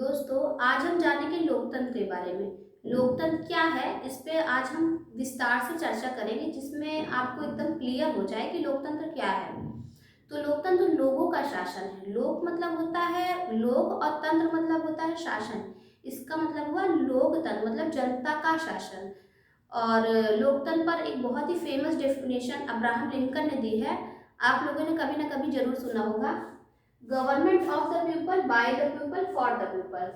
दोस्तों, आज हम जानेंगे लोकतंत्र के बारे में। लोकतंत्र क्या है, इस पे आज हम विस्तार से चर्चा करेंगे, जिसमें आपको एकदम क्लियर हो जाए कि लोकतंत्र क्या है। तो लोकतंत्र लोगों का शासन है। लोक मतलब होता है लोग और तंत्र मतलब होता है शासन। इसका मतलब हुआ लोकतंत्र मतलब जनता का शासन। और लोकतंत्र पर एक बहुत ही फेमस डेफिनेशन अब्राहम लिंकन ने दी है। आप लोगों ने कभी ना कभी जरूर सुना होगा, government of the people by the people for the people.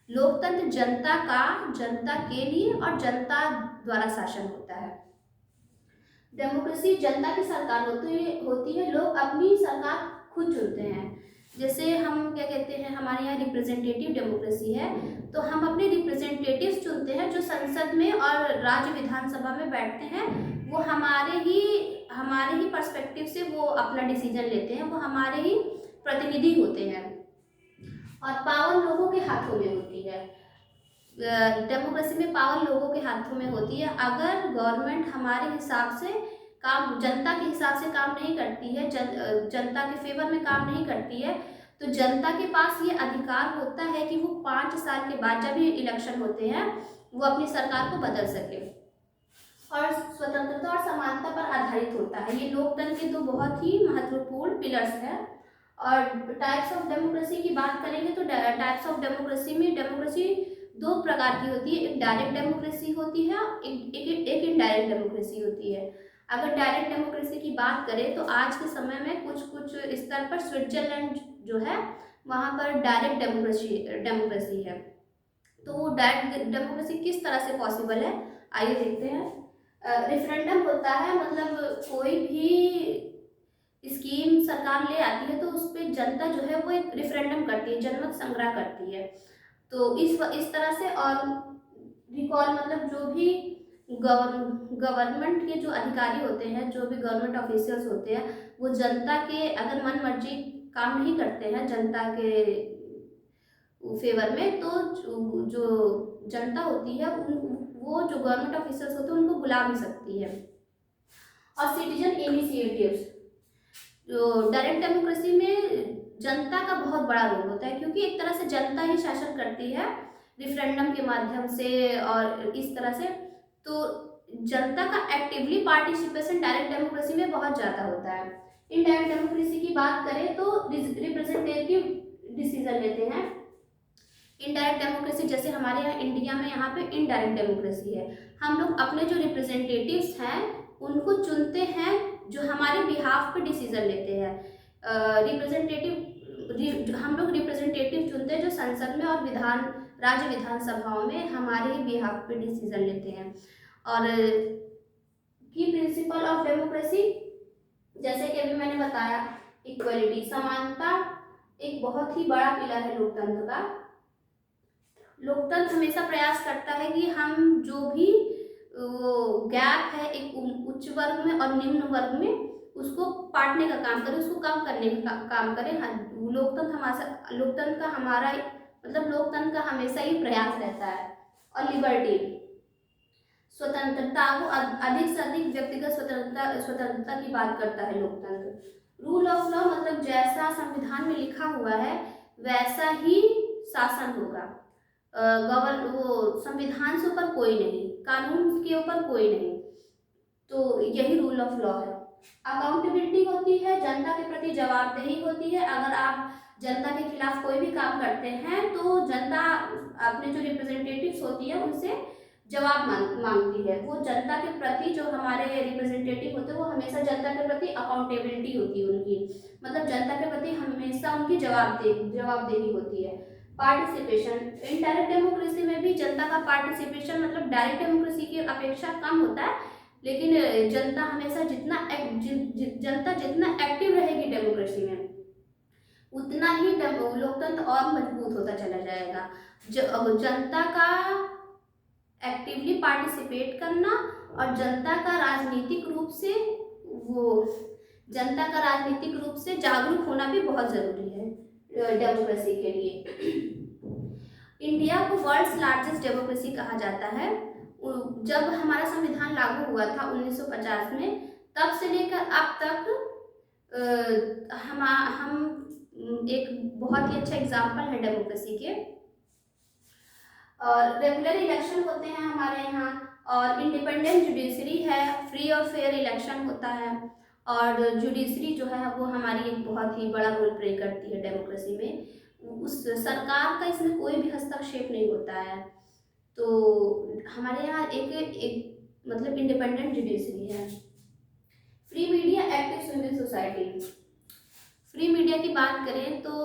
लोकतंत्र जनता का, जनता के लिए और जनता द्वारा शासन होता है। डेमोक्रेसी जनता की सरकार होती है। लोग अपनी सरकार खुद चुनते हैं। जैसे हम क्या कहते हैं, हमारे यहाँ रिप्रेजेंटेटिव डेमोक्रेसी है, तो हम अपने रिप्रेजेंटेटिव्स चुनते हैं जो संसद में और राज्य विधानसभा में बैठते हैं। वो हमारे ही पर्सपेक्टिव से वो अपना डिसीजन लेते हैं। वो हमारे ही प्रतिनिधि होते हैं और पावर लोगों के हाथों में होती है। डेमोक्रेसी में पावर लोगों के हाथों में होती है। अगर गवर्नमेंट हमारे हिसाब से काम, जनता के हिसाब से काम नहीं करती है, जनता के फेवर में काम नहीं करती है, तो जनता के पास ये अधिकार होता है कि वो 5 साल के बाद जब ये इलेक्शन होते हैं वो अपनी सरकार को बदल सके। और स्वतंत्रता और समानता पर आधारित होता है। ये लोकतंत्र के दो बहुत ही महत्वपूर्ण पिलर्स हैं। और टाइप्स ऑफ डेमोक्रेसी की बात करेंगे तो टाइप्स ऑफ डेमोक्रेसी में डेमोक्रेसी दो प्रकार की होती है। एक डायरेक्ट डेमोक्रेसी होती है, एक इनडायरेक्ट डेमोक्रेसी होती है। अगर डायरेक्ट डेमोक्रेसी की बात करें तो आज के समय में कुछ स्तर पर स्विट्जरलैंड जो है वहाँ पर डायरेक्ट डेमोक्रेसी है। तो वो डायरेक्ट डेमोक्रेसी किस तरह से पॉसिबल है, आइए देखते हैं। रेफरेंडम होता है, मतलब कोई भी स्कीम सरकार ले आती है तो उस पर जनता जो है वो एक रेफरेंडम करती है, जनमत संग्रह करती है। तो इस तरह से। और रिकॉल मतलब जो भी गवर्नमेंट के जो अधिकारी होते हैं, जो भी गवर्नमेंट ऑफिशियल्स होते हैं, वो जनता के अगर मन मर्जी काम नहीं करते हैं जनता के फेवर में, तो जो जनता होती है वो जो गवर्नमेंट ऑफिसर्स होते हैं उनको बुला भी सकती है। और सिटीजन इनिशिएटिव्स, जो डायरेक्ट डेमोक्रेसी में जनता का बहुत बड़ा रोल होता है, क्योंकि एक तरह से जनता ही शासन करती है रिफरेंडम के माध्यम से और इस तरह से। तो जनता का एक्टिवली पार्टिसिपेशन डायरेक्ट डेमोक्रेसी में बहुत ज़्यादा होता है। इनडायरेक्ट डेमोक्रेसी की बात करें तो रिप्रेजेंटेटिव डिसीजन लेते हैं। इनडायरेक्ट डेमोक्रेसी जैसे हमारे यहाँ इंडिया में यहाँ पे इनडायरेक्ट डेमोक्रेसी है। हम लोग अपने जो रिप्रेजेंटेटिव्स हैं उनको चुनते हैं, जो हमारे बिहाफ पे डिसीजन लेते हैं। हम लोग रिप्रेजेंटेटिव चुनते हैं जो संसद में और राज्य विधानसभाओं में हमारे ही बिहाफ पे डिसीजन लेते हैं। और की प्रिंसिपल ऑफ डेमोक्रेसी, जैसे कि अभी मैंने बताया, इक्वलिटी, समानता एक बहुत ही बड़ा पिलर है लोकतंत्र का। लोकतंत्र हमेशा प्रयास करता है कि हम जो भी गैप है एक उच्च वर्ग में और निम्न वर्ग में, उसको पाटने का काम करें, उसको कम करने का काम करें। लोकतंत्र का हमारा मतलब लोकतंत्र का हमेशा ही प्रयास रहता है। और लिबर्टी, स्वतंत्रता, वो अधिक से अधिक व्यक्तिगत स्वतंत्रता की बात करता है लोकतंत्र। रूल ऑफ लॉ मतलब जैसा संविधान में लिखा हुआ है वैसा ही शासन होगा। वो संविधान से ऊपर कोई नहीं, कानून के ऊपर कोई नहीं। तो यही रूल ऑफ लॉ है। अकाउंटेबिलिटी होती है, जनता के प्रति जवाबदेही होती है। अगर आप जनता के खिलाफ कोई भी काम करते हैं तो जनता अपने जो रिप्रेजेंटेटिव्स होती है उनसे जवाब मांगती है। वो जनता के प्रति, जो हमारे रिप्रेजेंटेटिव होते हैं वो हमेशा जनता के प्रति अकाउंटेबिलिटी होती है उनकी, मतलब जनता के प्रति हमेशा उनकी जवाबदेही होती है। पार्टिसिपेशन, इनडायरेक्ट डेमोक्रेसी में भी जनता का पार्टिसिपेशन मतलब डायरेक्ट डेमोक्रेसी की अपेक्षा कम होता है, लेकिन जनता हमेशा जनता जितना एक्टिव रहेगी डेमोक्रेसी में उतना ही लोकतंत्र और मजबूत होता चला जाएगा। जनता का एक्टिवली पार्टिसिपेट करना और जनता का राजनीतिक रूप से जागरूक होना भी बहुत जरूरी है डेमोक्रेसी के लिए। इंडिया को वर्ल्ड्स लार्जेस्ट डेमोक्रेसी कहा जाता है। जब हमारा संविधान लागू हुआ था 1950 में, तब से लेकर अब तक हम एक बहुत ही अच्छा एग्जाम्पल है डेमोक्रेसी के। और रेगुलर इलेक्शन होते हैं हमारे यहाँ, और इंडिपेंडेंट जुडिशरी है, फ्री और फेयर इलेक्शन होता है। और जुडिशरी जो है वो हमारी एक बहुत ही बड़ा रोल प्ले करती है डेमोक्रेसी में। उस सरकार का इसमें कोई भी हस्तक्षेप नहीं होता है। तो हमारे यहाँ एक मतलब इंडिपेंडेंट जुडिशरी है। Free media, active civil society. Free media की बात करें तो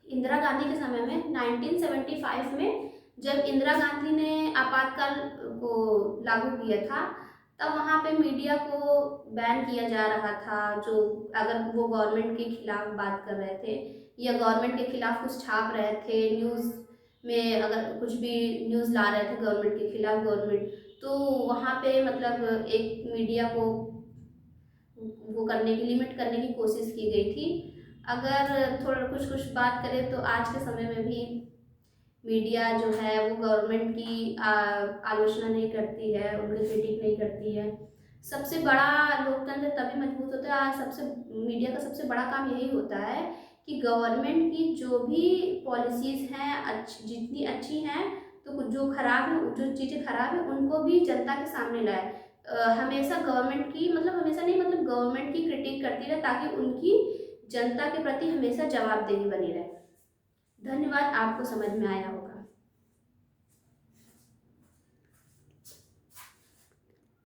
इंदिरा गांधी के समय में 1975 में जब इंदिरा गांधी ने आपातकाल को लागू किया था, तब वहाँ पे मीडिया को बैन किया जा रहा था। जो अगर वो गवर्नमेंट के खिलाफ बात कर रहे थे या गवर्नमेंट के खिलाफ कुछ छाप रहे थे न्यूज़ में, अगर कुछ भी न्यूज़ ला रहे थे गवर्नमेंट के खिलाफ, गवर्नमेंट, तो वहाँ पे मतलब एक मीडिया को वो करने की, लिमिट करने की कोशिश की गई थी। अगर थोड़ा कुछ बात करें तो आज के समय में भी मीडिया जो है वो गवर्नमेंट की आलोचना नहीं करती है, उनकी क्रिटिक नहीं करती है। सबसे बड़ा लोकतंत्र तभी मजबूत होता है, सबसे मीडिया का सबसे बड़ा काम यही होता है कि गवर्नमेंट की जो भी पॉलिसीज़ हैं जितनी अच्छी हैं, तो जो खराब है, जो चीज़ें खराब है उनको भी जनता के सामने लाए। हमेशा गवर्नमेंट की मतलब हमेशा नहीं, मतलब गवर्नमेंट की क्रिटिक करती रहे ताकि उनकी जनता के प्रति हमेशा जवाबदेही बनी रहे। धन्यवाद, आपको समझ में आया हो।